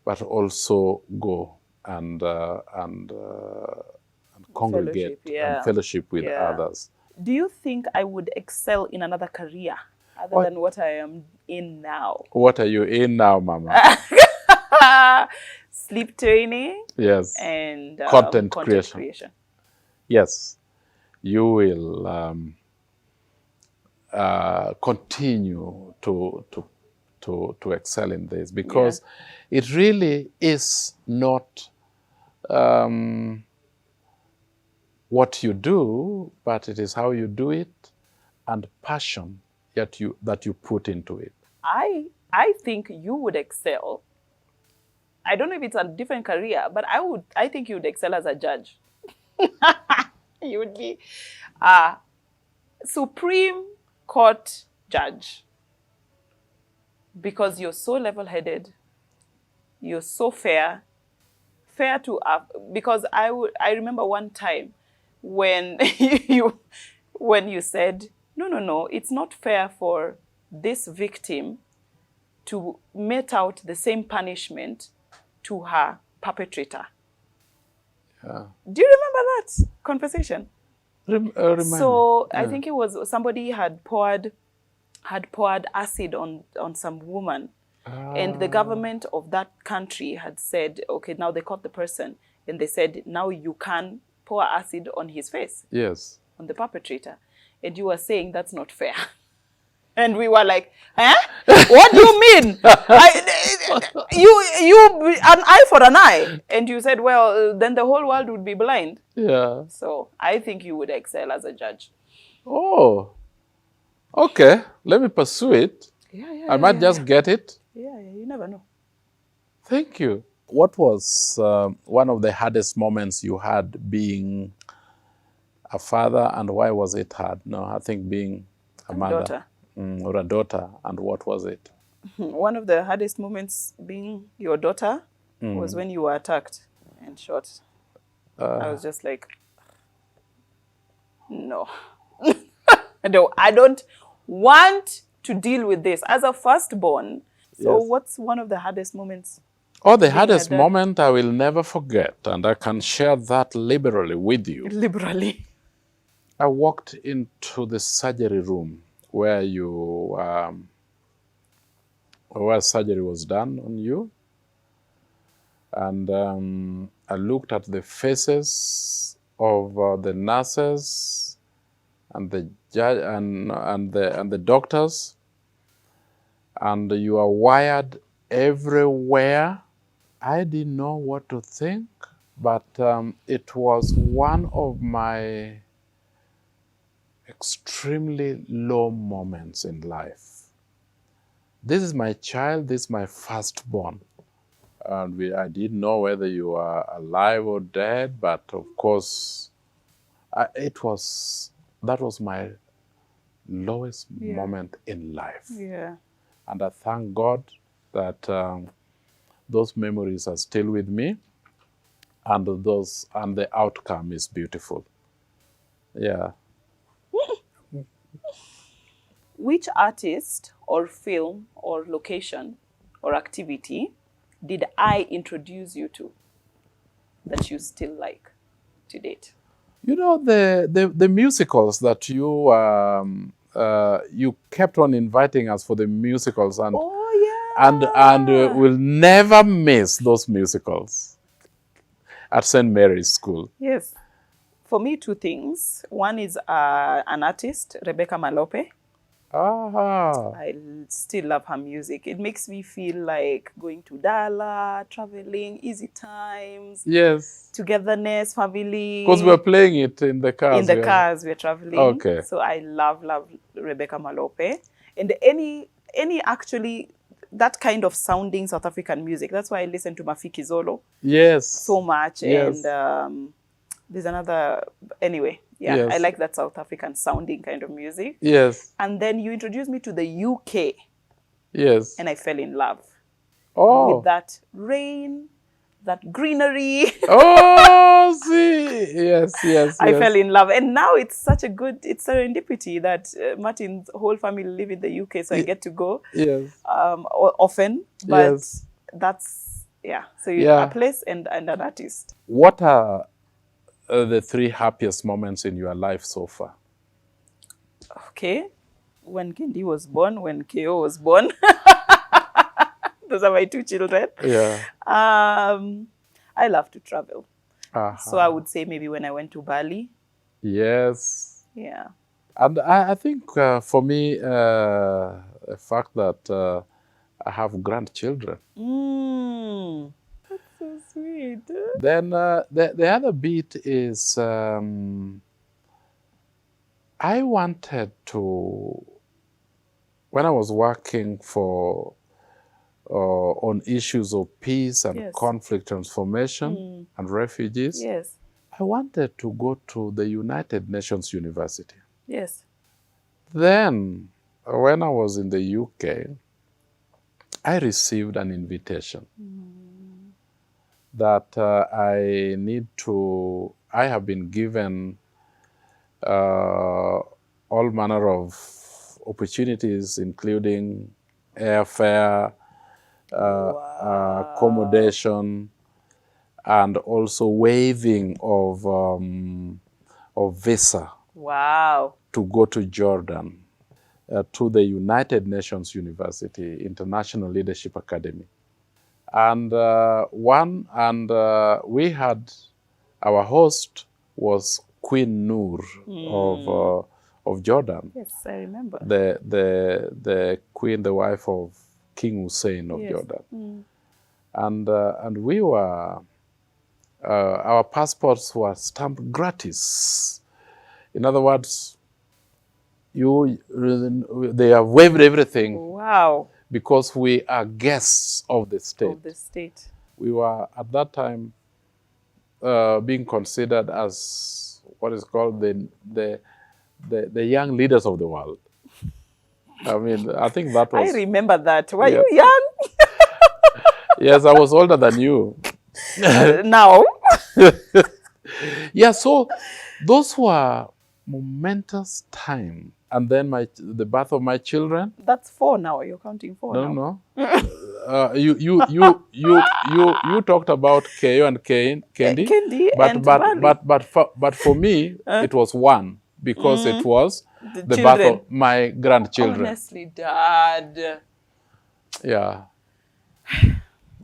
Speaker 3: but also go and congregate and fellowship with others.
Speaker 2: Do you think I would excel in another career other than what I am in now?
Speaker 3: What are you in now, Mama?
Speaker 2: Sleep training.
Speaker 3: Yes.
Speaker 2: And
Speaker 3: content creation. Yes. You will continue to excel in this, because it really is not what you do, but it is how you do it and passion that you put into it.
Speaker 2: I think you would excel. I don't know if it's a different career, but I think you would excel as a judge. You would be a Supreme Court judge, because you're so level-headed, you're so fair to because I remember one time when you said, no, it's not fair for this victim to mete out the same punishment to her perpetrator.
Speaker 3: Yeah.
Speaker 2: Do you remember that conversation?
Speaker 3: Remind
Speaker 2: So
Speaker 3: me.
Speaker 2: I think it was somebody had poured acid on some woman, and the government of that country had said, okay, now they caught the person, and they said, now you can pour acid on his face,
Speaker 3: Yes.
Speaker 2: on the perpetrator, and you were saying that's not fair. And we were like, huh? What do you mean? You an eye for an eye. And you said, well, then the whole world would be blind.
Speaker 3: Yeah.
Speaker 2: So I think you would excel as a judge.
Speaker 3: Oh. Okay. Let me pursue it.
Speaker 2: Yeah,
Speaker 3: I might just get it.
Speaker 2: Yeah, you never know.
Speaker 3: Thank you. What was one of the hardest moments you had being a father, and why was it hard? No, I think being a mother.
Speaker 2: Daughter.
Speaker 3: Or a daughter, and what was it?
Speaker 2: One of the hardest moments being your daughter was when you were attacked and shot. I was just like, no. No, I don't want to deal with this. As a firstborn, so
Speaker 3: Yes.
Speaker 2: what's one of the hardest moments?
Speaker 3: Oh, the
Speaker 2: Being
Speaker 3: hardest
Speaker 2: a dad.
Speaker 3: moment I will never forget, and I can share that liberally with you.
Speaker 2: Liberally.
Speaker 3: I walked into the surgery room where where surgery was done on you, and I looked at the faces of the nurses and the judge and the doctors, and you are wired everywhere. I didn't know what to think, but it was one of my extremely low moments in life. This is my child, this is my firstborn. And I didn't know whether you are alive or dead, but of course, that was my lowest moment in life.
Speaker 2: Yeah.
Speaker 3: And I thank God that those memories are still with me, and the outcome is beautiful. Yeah.
Speaker 2: Which artist or film or location or activity did I introduce you to that you still like to date?
Speaker 3: You know, the musicals that you kept on inviting us for the musicals, and
Speaker 2: Oh, yeah.
Speaker 3: and we'll never miss those musicals at St. Mary's School.
Speaker 2: Yes. For me, two things. One is an artist, Rebecca Malope.
Speaker 3: Ah,
Speaker 2: I still love her music. It makes me feel like going to Dala, traveling, easy times,
Speaker 3: yes,
Speaker 2: togetherness, family.
Speaker 3: because we're playing it in the cars.
Speaker 2: In the cars we're traveling.
Speaker 3: Okay.
Speaker 2: So I love Rebecca Malope. And any actually that kind of sounding South African music. That's why I listen to Mafiki Zolo
Speaker 3: Yes.
Speaker 2: so much.
Speaker 3: Yes.
Speaker 2: And there's another, anyway. Yeah,
Speaker 3: Yes.
Speaker 2: I like that South African sounding kind of music.
Speaker 3: Yes.
Speaker 2: And then you introduced me to the UK.
Speaker 3: Yes.
Speaker 2: And I fell in love
Speaker 3: Oh.
Speaker 2: with that rain, that greenery.
Speaker 3: Oh, see. Yes, yes,
Speaker 2: I
Speaker 3: yes.
Speaker 2: fell in love. And now it's it's serendipity that Martin's whole family live in the UK, so I get to go
Speaker 3: Yes.
Speaker 2: often. But
Speaker 3: Yes.
Speaker 2: that's, yeah. So
Speaker 3: Yeah.
Speaker 2: a place and an artist.
Speaker 3: What are the 3 happiest moments in your life so far?
Speaker 2: Okay. When Kendi was born, when KO was born. Those are my 2 children.
Speaker 3: Yeah.
Speaker 2: I love to travel.
Speaker 3: Uh-huh.
Speaker 2: So I would say maybe when I went to Bali.
Speaker 3: Yes.
Speaker 2: Yeah.
Speaker 3: And I think for me, the fact that I have grandchildren.
Speaker 2: That's so sweet.
Speaker 3: Then the other bit is I wanted to, when I was working for on issues of peace and
Speaker 2: Yes.
Speaker 3: conflict transformation and refugees,
Speaker 2: Yes.
Speaker 3: I wanted to go to the United Nations University.
Speaker 2: Yes.
Speaker 3: Then, when I was in the UK, I received an invitation that I have been given all manner of opportunities, including airfare, accommodation, and also waiving of visa
Speaker 2: Wow.
Speaker 3: to go to Jordan, to the United Nations University, International Leadership Academy. And we had, our host was Queen Noor of Jordan.
Speaker 2: Yes, I remember.
Speaker 3: The queen, the wife of King Hussein of Jordan. And we were, our passports were stamped gratis. In other words, they have waived everything.
Speaker 2: Wow.
Speaker 3: Because we are guests of the state.
Speaker 2: Of the state.
Speaker 3: We were at that time being considered as what is called the young leaders of the world. I mean, I think that was...
Speaker 2: I remember that. Were you young?
Speaker 3: Yes, I was older than you.
Speaker 2: Now?
Speaker 3: Yeah, so those were momentous time. And then the birth of my children.
Speaker 2: That's 4 now. You're counting 4 now.
Speaker 3: No. You talked about Keyo and Kendi. But for me, it was 1 because it was the birth of my grandchildren.
Speaker 2: Honestly, Dad.
Speaker 3: Yeah.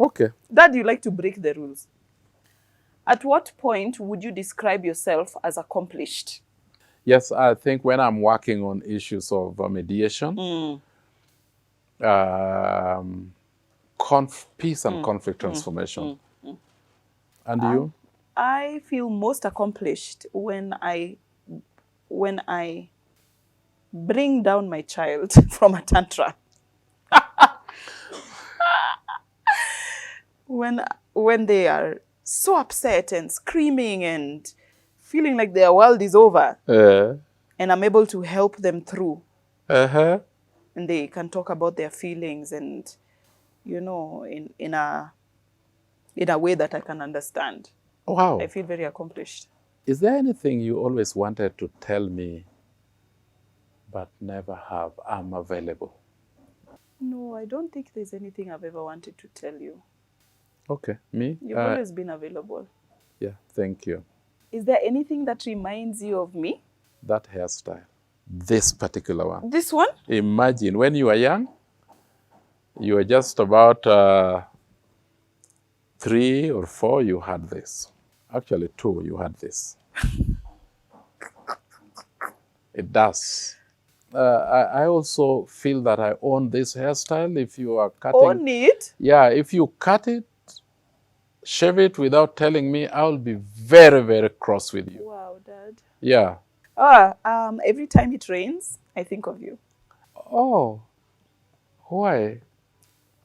Speaker 3: Okay.
Speaker 2: Dad, you like to break the rules. At what point would you describe yourself as accomplished?
Speaker 3: Yes, I think when I'm working on issues of mediation, peace and conflict transformation. And you?
Speaker 2: I feel most accomplished when I bring down my child from a tantrum. When they are so upset and screaming and feeling like their world is over, and I'm able to help them through, and they can talk about their feelings and, you know, in a way that I can understand.
Speaker 3: Wow.
Speaker 2: I feel very accomplished.
Speaker 3: Is there anything you always wanted to tell me but never have? I'm available.
Speaker 2: No, I don't think there's anything I've ever wanted to tell you.
Speaker 3: Okay, me?
Speaker 2: You've always been available.
Speaker 3: Yeah, thank you.
Speaker 2: Is there anything that reminds you of me?
Speaker 3: That hairstyle. This particular one.
Speaker 2: This one?
Speaker 3: Imagine when you were young, you were just about 3 or 4, you had this. Actually 2, you had this. It does. I also feel that I own this hairstyle. If you are cutting...
Speaker 2: Own it?
Speaker 3: Yeah, if you cut it, shave it without telling me, I'll be very, very cross with you.
Speaker 2: Wow, Dad.
Speaker 3: Yeah.
Speaker 2: Every time it rains, I think of you.
Speaker 3: Oh, why?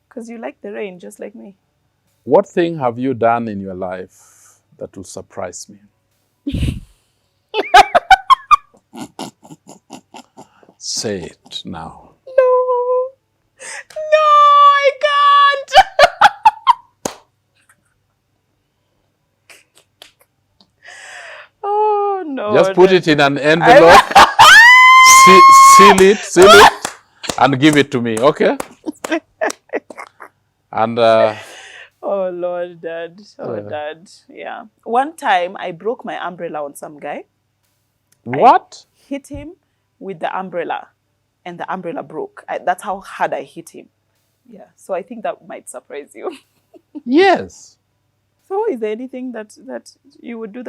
Speaker 2: Because you like the rain, just like me.
Speaker 3: What thing have you done in your life that will surprise me? Say it now.
Speaker 2: No, I can't. Oh, no.
Speaker 3: Just put it in an envelope, seal it, and give it to me, okay? And...
Speaker 2: oh, Lord, Dad. Oh, Dad. Yeah. One time, I broke my umbrella on some guy.
Speaker 3: What?
Speaker 2: I hit him with the umbrella, and the umbrella broke. That's how hard I hit him. Yeah. So I think that might surprise you.
Speaker 3: Yes.
Speaker 2: So is there anything that you would do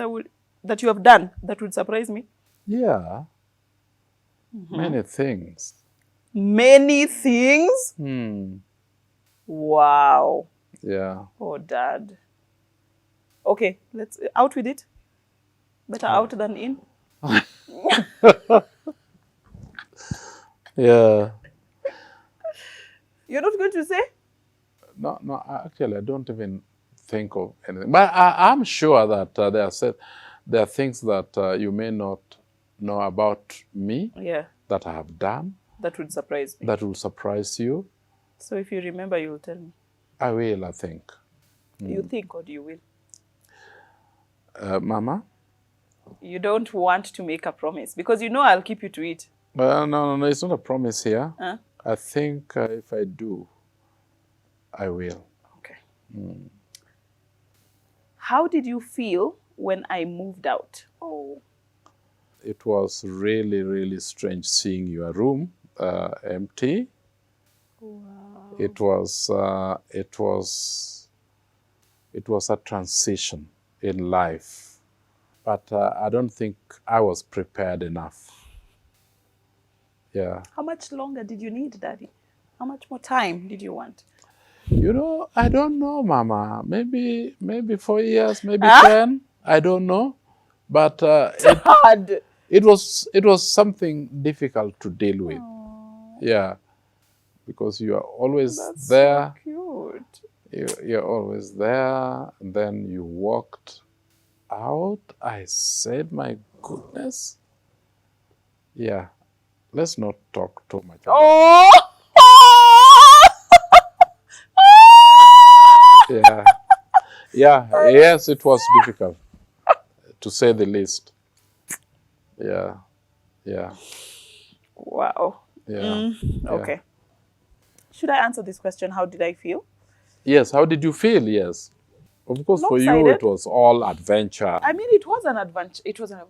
Speaker 2: that you have done that would surprise me?
Speaker 3: Yeah. Many things.
Speaker 2: Many things? Wow.
Speaker 3: Yeah.
Speaker 2: Oh, Dad. Okay, let's out with it. Better out than in.
Speaker 3: Yeah.
Speaker 2: You're not going to say?
Speaker 3: No, actually, I don't even think of anything. But I'm sure that there are things that you may not know about me that I have done.
Speaker 2: That would surprise me.
Speaker 3: That will surprise you.
Speaker 2: So if you remember, you will tell me.
Speaker 3: I will, I think.
Speaker 2: You think or you will?
Speaker 3: Mama?
Speaker 2: You don't want to make a promise because you know I'll keep you to it.
Speaker 3: No, it's not a promise here.
Speaker 2: Huh?
Speaker 3: I think if I do, I will.
Speaker 2: Okay. How did you feel when I moved out? Oh.
Speaker 3: It was really, really strange seeing your room empty.
Speaker 2: Wow.
Speaker 3: It was a transition in life, but I don't think I was prepared enough. Yeah.
Speaker 2: How much longer did you need, Daddy? How much more time did you want?
Speaker 3: You know, I don't know, Mama. Maybe 4 years, maybe
Speaker 2: Huh?
Speaker 3: 10. I don't know, but
Speaker 2: Hard.
Speaker 3: it was something difficult to deal with.
Speaker 2: Oh,
Speaker 3: Yeah, because you are always
Speaker 2: that's
Speaker 3: there.
Speaker 2: so cute.
Speaker 3: You're always there, and then you walked out. I said, my goodness. Yeah, let's not talk too much about
Speaker 2: Oh.
Speaker 3: it. Yeah. Yeah, yes, it was difficult, to say the least. Yeah, yeah,
Speaker 2: Wow.
Speaker 3: yeah.
Speaker 2: Okay. Should I answer this question? How did I feel?
Speaker 3: Yes, how did you feel? Yes. Of course, for you,
Speaker 2: Lopsided.
Speaker 3: it was all adventure.
Speaker 2: I mean, it was an adventure. It was a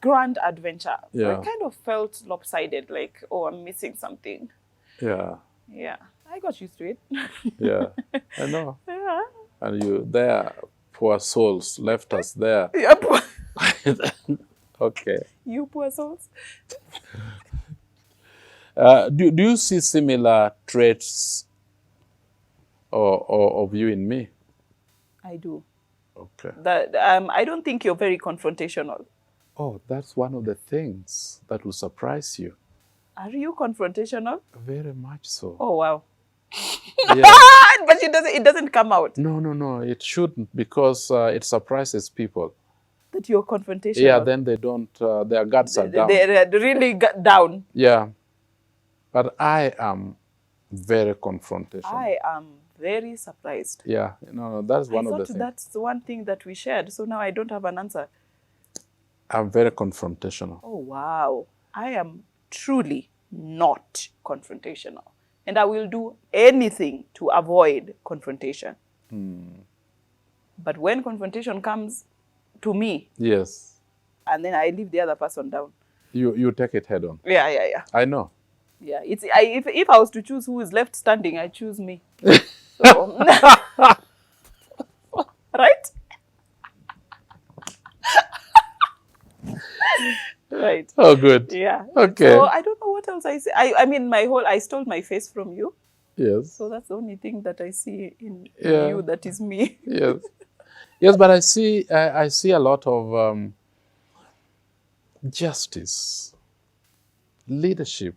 Speaker 2: grand adventure. So
Speaker 3: Yeah.
Speaker 2: I kind of felt lopsided, like, oh, I'm missing something.
Speaker 3: Yeah,
Speaker 2: Yeah. I got used to it.
Speaker 3: yeah, I know.
Speaker 2: Yeah.
Speaker 3: And you there, poor souls, left us there.
Speaker 2: Yep.
Speaker 3: Okay.
Speaker 2: You poor souls.
Speaker 3: Do you see similar traits of you in me?
Speaker 2: I do.
Speaker 3: Okay.
Speaker 2: That I don't think you're very confrontational.
Speaker 3: Oh, that's one of the things that will surprise you.
Speaker 2: Are you confrontational?
Speaker 3: Very much so.
Speaker 2: Oh wow.
Speaker 3: Yeah.
Speaker 2: But it doesn't come out
Speaker 3: No, it shouldn't, because it surprises people.
Speaker 2: that you're confrontational.
Speaker 3: Yeah, then they don't, their guards are down.
Speaker 2: They're really down.
Speaker 3: Yeah. But I am very confrontational.
Speaker 2: I am very surprised.
Speaker 3: Yeah, that's one
Speaker 2: I
Speaker 3: of the
Speaker 2: thought
Speaker 3: things.
Speaker 2: that's the one thing that we shared. So now I don't have an answer.
Speaker 3: I'm very confrontational.
Speaker 2: Oh wow. I am truly not confrontational. And I will do anything to avoid confrontation. But when confrontation comes to me,
Speaker 3: Yes.
Speaker 2: and then I leave the other person down.
Speaker 3: You take it head on.
Speaker 2: Yeah.
Speaker 3: I know.
Speaker 2: Yeah, if I was to choose who is left standing, I choose me. So, right? Right.
Speaker 3: Oh, good.
Speaker 2: Yeah.
Speaker 3: Okay.
Speaker 2: So I don't know what else I say. I mean, I stole my face from you.
Speaker 3: Yes.
Speaker 2: So that's the only thing that I see in
Speaker 3: Yeah.
Speaker 2: you that is me.
Speaker 3: Yes. Yes, but I see a lot of justice, leadership.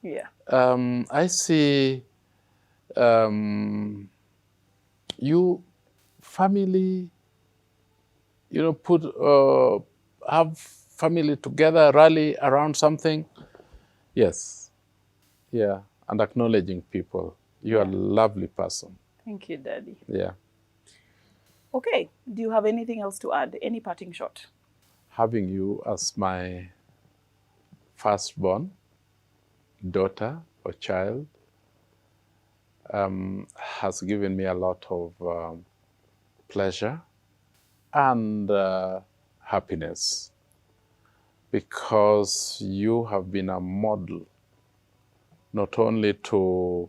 Speaker 2: Yeah.
Speaker 3: I see you family, have family together, rally around something. Yes. Yeah. And acknowledging people. You're a lovely person.
Speaker 2: Thank you, Daddy.
Speaker 3: Yeah.
Speaker 2: Okay. Do you have anything else to add? Any parting shot?
Speaker 3: Having you as my firstborn daughter or child has given me a lot of pleasure and happiness, because you have been a model not only to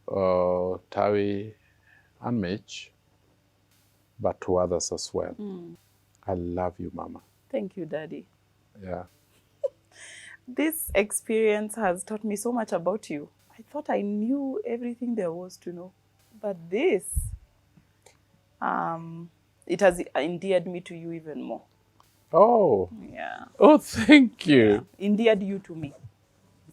Speaker 3: Tawi and Mitch, but to others as well. I love you, Mama.
Speaker 2: Thank you, Daddy.
Speaker 3: Yeah.
Speaker 2: This experience has taught me so much about you. I thought I knew everything there was to know. But this, it has endeared me to you even more.
Speaker 3: Oh.
Speaker 2: Yeah.
Speaker 3: Oh, thank you.
Speaker 2: Endeared you to me.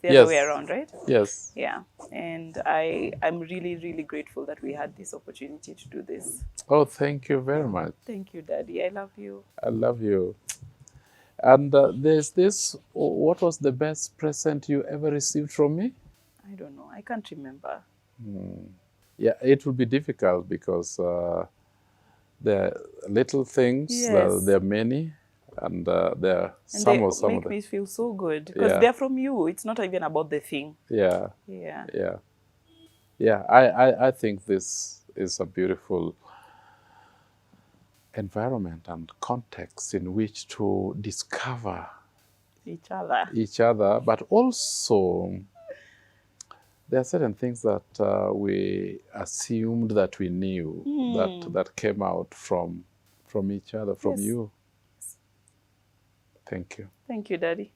Speaker 2: The
Speaker 3: Yes.
Speaker 2: other way around, right?
Speaker 3: Yes.
Speaker 2: Yeah. And I'm really, really grateful that we had this opportunity to do this.
Speaker 3: Oh, thank you very much.
Speaker 2: Thank you, Daddy. I love you.
Speaker 3: I love you. And there's this, what was the best present you ever received from me?
Speaker 2: I don't know. I can't remember.
Speaker 3: Yeah, it will be difficult because there are little things,
Speaker 2: Yes.
Speaker 3: there are many, and there are
Speaker 2: And
Speaker 3: some
Speaker 2: they
Speaker 3: of
Speaker 2: make
Speaker 3: them.
Speaker 2: me feel so good because
Speaker 3: Yeah.
Speaker 2: they're from you. It's not even about the thing.
Speaker 3: Yeah,
Speaker 2: Yeah.
Speaker 3: yeah. Yeah, I think this is a beautiful environment and context in which to discover
Speaker 2: Each other.
Speaker 3: each other, but also there are certain things that we assumed that we knew that came out from each other, from
Speaker 2: Yes.
Speaker 3: you. Thank you.
Speaker 2: Thank you, Daddy.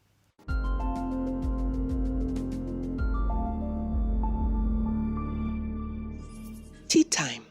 Speaker 1: Tea time.